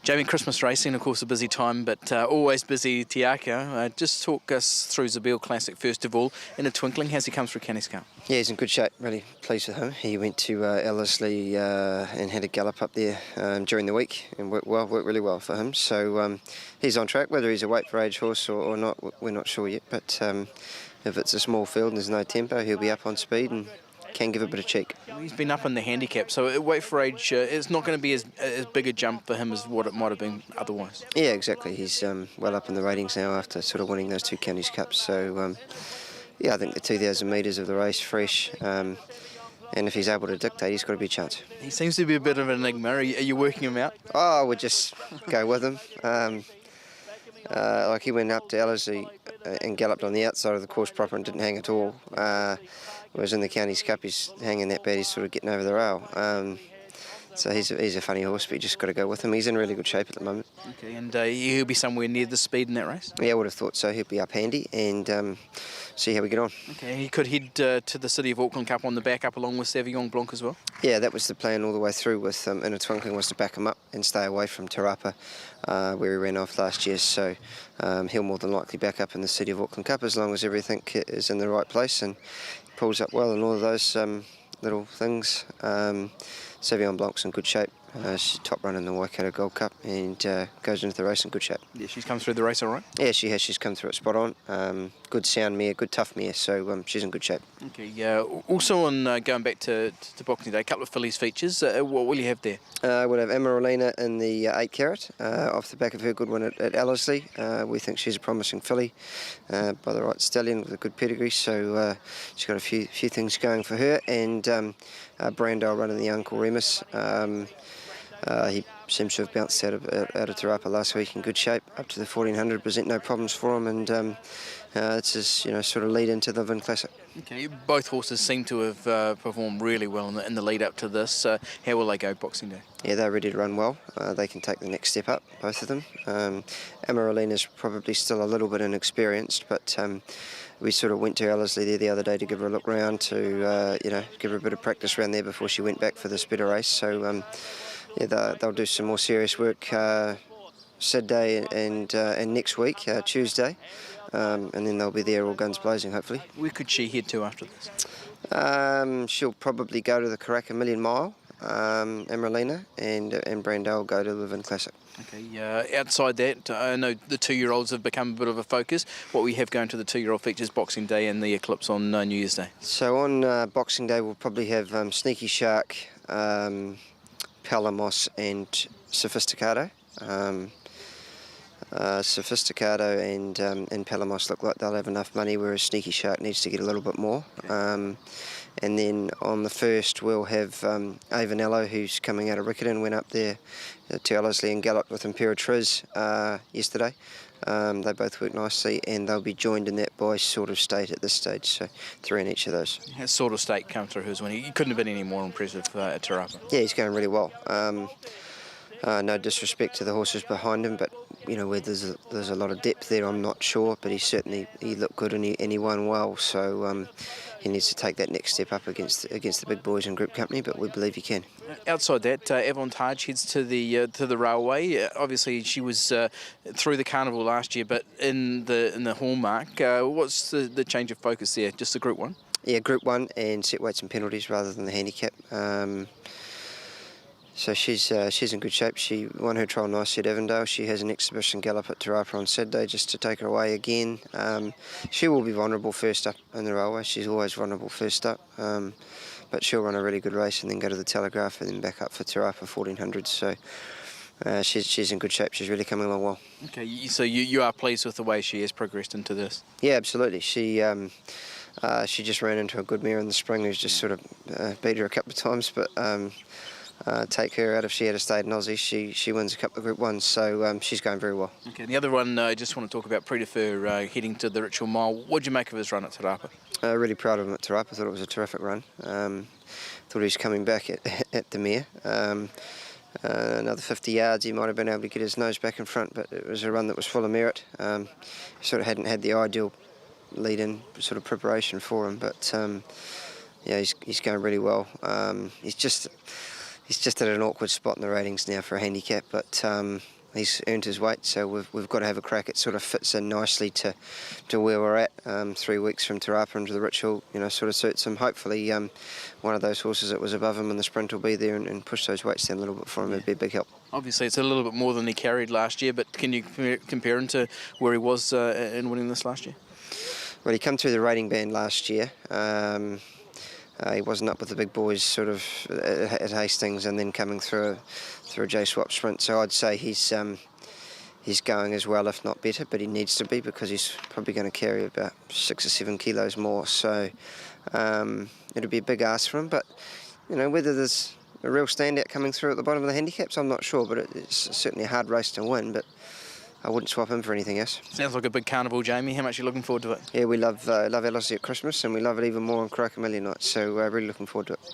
Jamie, Christmas racing, of course, a busy time, but always busy Te Akau. Just talk us through Zabeel Classic first of all. In a twinkling, how's he come through Christmas Carnival? Yeah, he's in good shape, really pleased with him. He went to Ellerslie and had a gallop up there during the week and worked really well for him. So he's on track. Whether he's a weight for age horse or not, we're not sure yet. But if it's a small field and there's no tempo, he'll be up on speed and can give a bit of cheek. He's been up in the handicap, so weight for age, it's not going to be as big a jump for him as what it might have been otherwise. Yeah, exactly. He's well up in the ratings now after sort of winning those 2 Counties Cups. So yeah, I think the 2,000 metres of the race fresh, and if he's able to dictate, he's got a big chance. He seems to be a bit of an enigma. Are you working him out? Oh, I would just go with him. Like he went up to Ellerslie and galloped on the outside of the course proper and didn't hang at all. Whereas in the Counties Cup, he's hanging that bad, he's sort of getting over the rail. So he's a funny horse, but you just got to go with him. He's in really good shape at the moment. Okay, and he'll be somewhere near the speed in that race? Yeah, I would have thought so. He'll be up handy and see how we get on. Okay, he could head to the City of Auckland Cup on the back up along with Sauvignon Blanc as well? Yeah, that was the plan all the way through with In a Twinkling, was to back him up and stay away from Te Rapa, where he ran off last year. So he'll more than likely back up in the City of Auckland Cup as long as everything is in the right place and pulls up well and all of those little things. Sauvignon Blanc's in good shape. She's top run in the Waikato Gold Cup and goes into the race in good shape. Yeah, she's come through the race all right? Yeah, she has. She's come through it spot on. Good sound mare, good tough mare, so she's in good shape. Okay, also on going back to Boxing Day, a couple of fillies features. What will you have there? We'll have Emeralina in the 8 carat off the back of her good one at Ellerslie. We think she's a promising filly by the right stallion with a good pedigree, so she's got a few things going for her. And Brandale running the Akau Racing. He seems to have bounced out of Te Rapa last week in good shape, up to the 1400, present no problems for him, and it's his sort of lead into the Vin Classic. Okay, both horses seem to have performed really well in the lead up to this. How will they go Boxing Day? Yeah, they're ready to run well. They can take the next step up, both of them. Amaralina's probably still a little bit inexperienced, but we sort of went to Ellerslie there the other day to give her a look round, to give her a bit of practice around there before she went back for this better race. So yeah, they'll do some more serious work Saturday and next week, Tuesday, and then they'll be there all guns blazing, hopefully. Where could she head to after this? She'll probably go to the Karaka Million Mile, Emeralina, and Brandale will go to the Vin Classic. Okay, outside that, I know the 2-year-olds have become a bit of a focus. What we have going to the 2-year-old features Boxing Day and the Eclipse on New Year's Day? So on Boxing Day we'll probably have Sneaky Shark, Palamos and Sophisticado. Sophisticado and Palamos look like they'll have enough money, whereas Sneaky Shark needs to get a little bit more. Okay. And then on the first we'll have Avanello, who's coming out of Riccarton, went up there to Ellerslie and galloped with Imperatriz yesterday. They both work nicely, and they'll be joined in that by Sort of State at this stage, so 3 in each of those. Has Sort of State come through his win? He couldn't have been any more impressive at Te Rapa. Yeah, he's going really well. No disrespect to the horses behind him, but where there's a lot of depth there, I'm not sure, but he looked good and he won well, so he needs to take that next step up against the big boys in Group Company, but we believe he can. Outside that, Avantage heads to the railway. Obviously, she was through the carnival last year, but in the Hallmark. What's the change of focus there? Just the Group 1? Yeah, Group 1 and set weights and penalties rather than the handicap. So she's in good shape. She won her trial nicely at Avondale. She has an exhibition gallop at Te Rapa on Saturday just to take her away again. She will be vulnerable first up in the railway. She's always vulnerable first up. But she'll run a really good race and then go to the Telegraph and then back up for Te Rapa 1400. So she's in good shape. She's really coming along well. Okay, so you are pleased with the way she has progressed into this? Yeah, absolutely. She just ran into a good mare in the spring who's just sort of beat her a couple of times, but take her out if she had stayed in Aussie. She wins a couple of Group 1s, so she's going very well. Okay, and the other one I just want to talk about, Predefer heading to the Ritual Mile. What did you make of his run at Te Rapa? Really proud of him at Te Rapa. I thought it was a terrific run. Thought he was coming back at the mare. Another 50 yards, he might have been able to get his nose back in front, but it was a run that was full of merit. Sort of hadn't had the ideal lead-in sort of preparation for him, but yeah, he's going really well. He's just He's just at an awkward spot in the ratings now for a handicap, but he's earned his weight, so we've got to have a crack. It sort of fits in nicely to where we're at. 3 weeks from Te Rapa into the Ritual, sort of suits him. Hopefully one of those horses that was above him in the sprint will be there and push those weights down a little bit for him. It'd be a big help. Obviously, it's a little bit more than he carried last year, but can you compare him to where he was in winning this last year? Well, he came through the rating band last year. He wasn't up with the big boys sort of at Hastings and then coming through a J-Swap sprint. So I'd say he's going as well, if not better, but he needs to be because he's probably going to carry about 6 or 7 kilos more. So it'll be a big ask for him. But, whether there's a real standout coming through at the bottom of the handicaps, I'm not sure. But it's certainly a hard race to win. But I wouldn't swap him for anything else. Sounds like a big carnival, Jamie. How much are you looking forward to it? Yeah, we love LSE at Christmas, and we love it even more on Croakamillia night, so really looking forward to it.